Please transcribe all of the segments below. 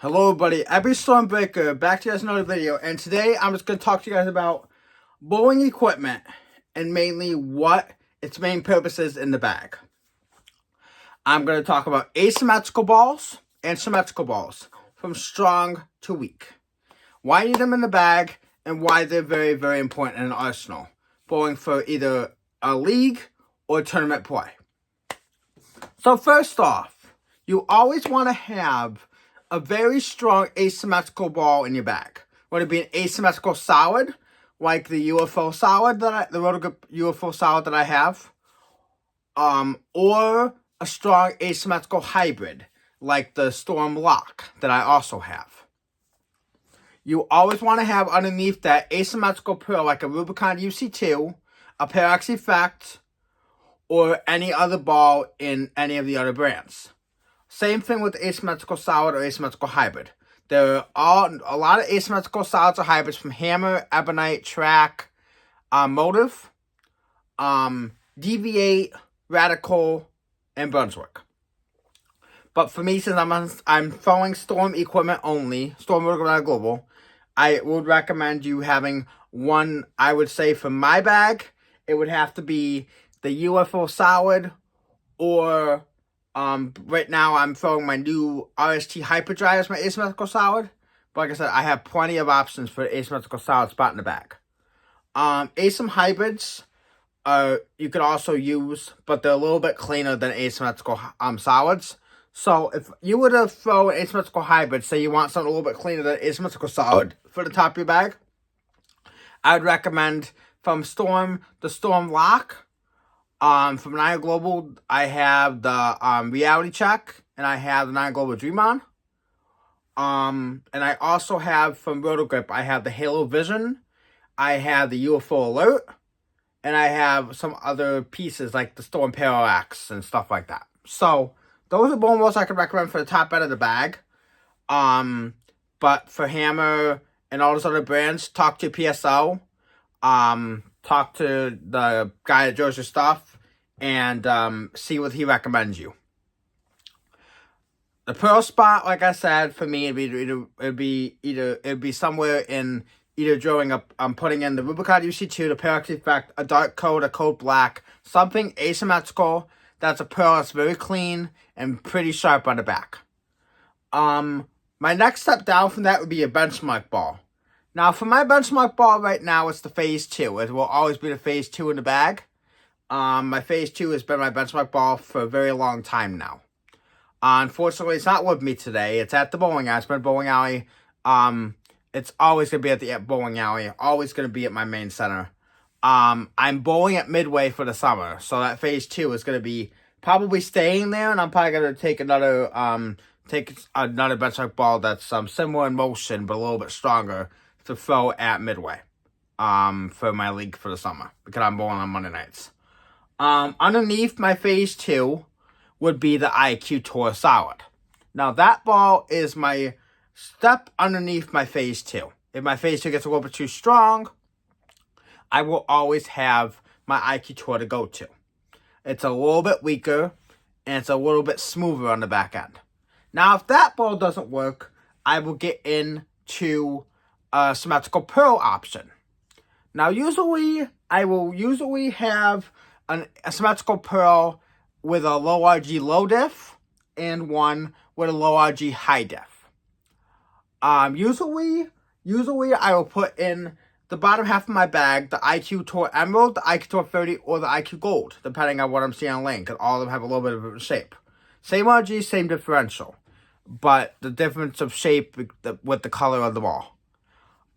Hello everybody, Abby Stormbreaker, back to you guys another video, and today I'm just going to talk to you guys about bowling equipment, and mainly what its main purpose is in the bag. I'm going to talk about asymmetrical balls and symmetrical balls, from strong to weak. Why you need them in the bag, and why they're very, very important in an arsenal, bowling for either a league or tournament play. So first off, you always want to have a very strong asymmetrical ball in your bag. Whether it be an asymmetrical solid, like the UFO solid the Rotogrip UFO solid that I have, or a strong asymmetrical hybrid, like the Storm Lock that I also have. You always want to have underneath that asymmetrical pearl, like a Rubicon UC2, a Parallax Effect, or any other ball in any of the other brands. Same thing with asymmetrical solid or asymmetrical hybrid. There are a lot of asymmetrical solids or hybrids from Hammer, Ebonite, Track, Motive, Deviate, Radical, and Brunswick. But for me, since I'm throwing Storm equipment only, Storm Rotogrip Global, I would recommend you having one. I would say for my bag, it would have to be the UFO solid, or right now I'm throwing my new RST Hyperdrive as my asymmetrical solid. But like I said, I have plenty of options for asymmetrical solid spot in the bag. Asym hybrids, you could also use, but they're a little bit cleaner than asymmetrical solids. So if you were to throw an asymmetrical hybrid, say you want something a little bit cleaner than asymmetrical solid for the top of your bag, I would recommend from Storm, the Storm Lock. From Nine Global, I have the Reality Check, and I have the Nine Global Dream On. And I also have from Rotogrip, I have the Halo Vision, I have the UFO Alert, and I have some other pieces like the Storm Parallax and stuff like that. So those are bowling balls I could recommend for the top end of the bag. But for Hammer and all those other brands, talk to PSO. Talk to the guy that draws your stuff, and see what he recommends you. The pearl spot, like I said, for me, it'd be somewhere in either drawing up, putting in the Rubicon UC2, the Parallax Effect, a dark code, a code black, something asymmetrical that's a pearl that's very clean and pretty sharp on the back. My next step down from that would be a benchmark ball. Now, for my benchmark ball right now, it's the Phase 2. It will always be the Phase 2 in the bag. My Phase 2 has been my benchmark ball for a very long time now. Unfortunately, it's not with me today. It's at the bowling alley. It's been bowling alley. It's always going to be at the bowling alley. Always going to be at my main center. I'm bowling at Midway for the summer. So that Phase 2 is going to be probably staying there. And I'm probably going to take another benchmark ball that's similar in motion, but a little bit stronger, to throw at Midway for my league for the summer, because I'm bowling on Monday nights. Underneath my Phase 2 would be the IQ Tour Solid. Now that ball is my step underneath my Phase 2. If my Phase 2 gets a little bit too strong, I will always have my IQ Tour to go to. It's a little bit weaker, and it's a little bit smoother on the back end. Now if that ball doesn't work, I will get into a symmetrical pearl option. Now usually, I will have a symmetrical pearl with a low RG low diff, and one with a low RG high diff. Usually I will put in the bottom half of my bag the IQ Tour Emerald, the IQ Tour 30, or the IQ Gold, depending on what I'm seeing on lane, because all of them have a little bit of a shape. Same RG, same differential, but the difference of shape with the color of the ball.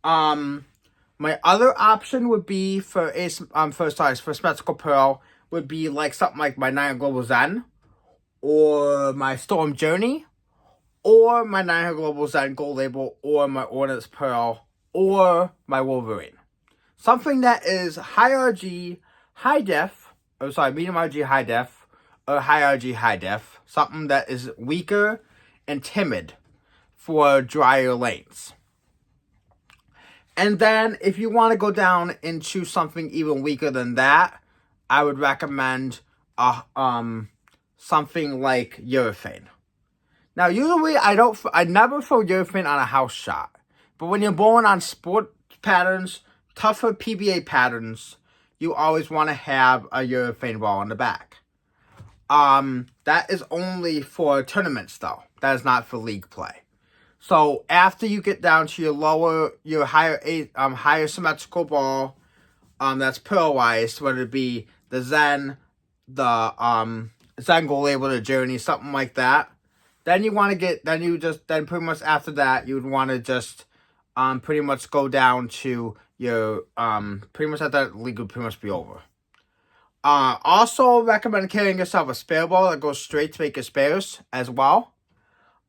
My other option would be for symmetrical pearl would be like something like my Nine Global Zen, or my Storm Journey, or my Nine Global Zen Gold Label, or my Ordnance Pearl, or my Wolverine. Something that is high RG, high def, medium RG, high def, or high RG, high def. Something that is weaker and timid for drier lanes. And then, if you want to go down into something even weaker than that, I would recommend something like urethane. Now, usually I never throw urethane on a house shot. But when you're bowling on sport patterns, tougher PBA patterns, you always want to have a urethane ball in the back. That is only for tournaments though. That is not for league play. So after you get down to your higher symmetrical ball, that's pearlized, whether it be the Zen, the Zen Gold Label, the Journey, something like that. Then you want to then pretty much after that, you would want to just, pretty much go down to your, pretty much at that league would pretty much be over. Also recommend carrying yourself a spare ball that goes straight to make your spares as well.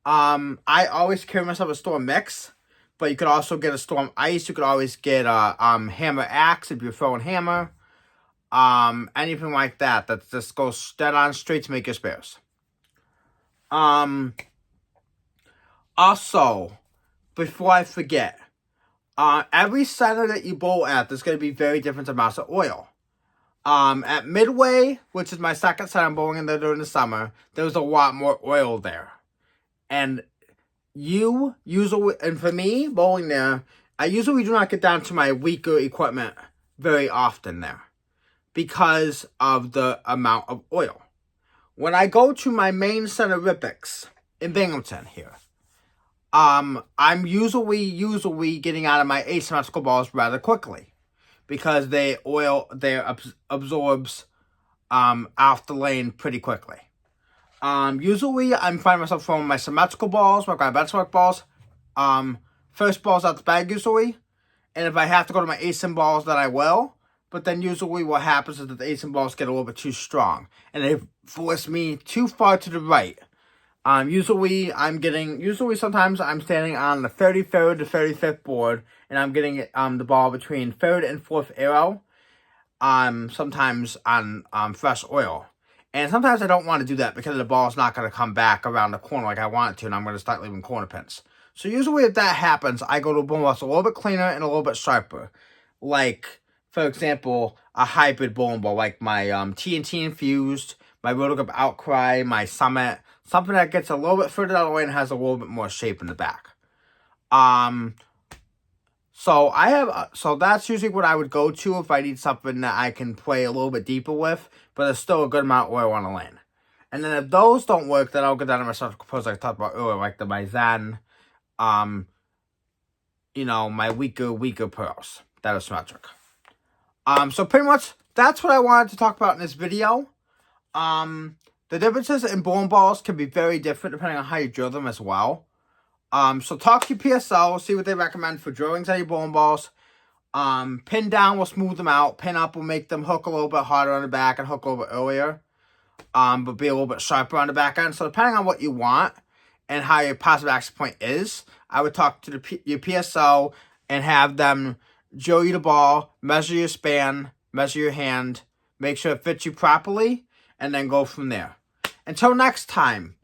I always carry myself a Storm Mix, but you could also get a Storm Ice. You could always get a, Hammer Axe if you're throwing hammer. Anything like that just goes dead on straight to make your spares. Also, before I forget, every center that you bowl at, there's going to be very different amounts of oil. At Midway, which is my second center I'm bowling in there during the summer, there was a lot more oil there. And for me, bowling there, I usually do not get down to my weaker equipment very often there because of the amount of oil. When I go to my main center Ripix in Binghamton here, I'm usually getting out of my asymmetrical balls rather quickly because absorbs off the lane pretty quickly. Usually I'm finding myself throwing my symmetrical balls, my benchmark balls, first balls out the bag usually, and if I have to go to my asym balls, then I will. But then usually what happens is that the asym balls get a little bit too strong, and they force me too far to the right. Usually sometimes I'm standing on the 33rd to 35th board, and I'm getting the ball between 3rd and 4th arrow, sometimes on fresh oil. And sometimes I don't want to do that because the ball's not going to come back around the corner like I want it to, and I'm going to start leaving corner pins. So usually if that happens, I go to a bowling ball that's a little bit cleaner and a little bit sharper. Like, for example, a hybrid bowling ball, like my TNT Infused, my Rotogrip Outcry, my Summit, something that gets a little bit further out of the way and has a little bit more shape in the back. So that's usually what I would go to if I need something that I can play a little bit deeper with, but there's still a good amount of oil on the lane. And then if those don't work, then I'll go down to my symmetrical pros like I talked about earlier, like my Zen, my weaker pearls that are symmetric. So pretty much that's what I wanted to talk about in this video. The differences in bowling balls can be very different depending on how you drill them as well. So talk to your PSL, see what they recommend for drillings on your bowling balls. Pin down will smooth them out. Pin up will make them hook a little bit harder on the back and hook a little bit earlier. But be a little bit sharper on the back end. So depending on what you want and how your positive action point is, I would talk to your PSL and have them drill you the ball, measure your span, measure your hand, make sure it fits you properly, and then go from there. Until next time,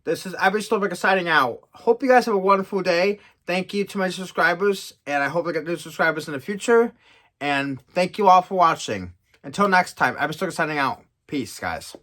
this is Every Stolberger signing out. Hope you guys have a wonderful day. Thank you to my subscribers, and I hope I get new subscribers in the future. And thank you all for watching. Until next time, Every Stolberger signing out. Peace, guys.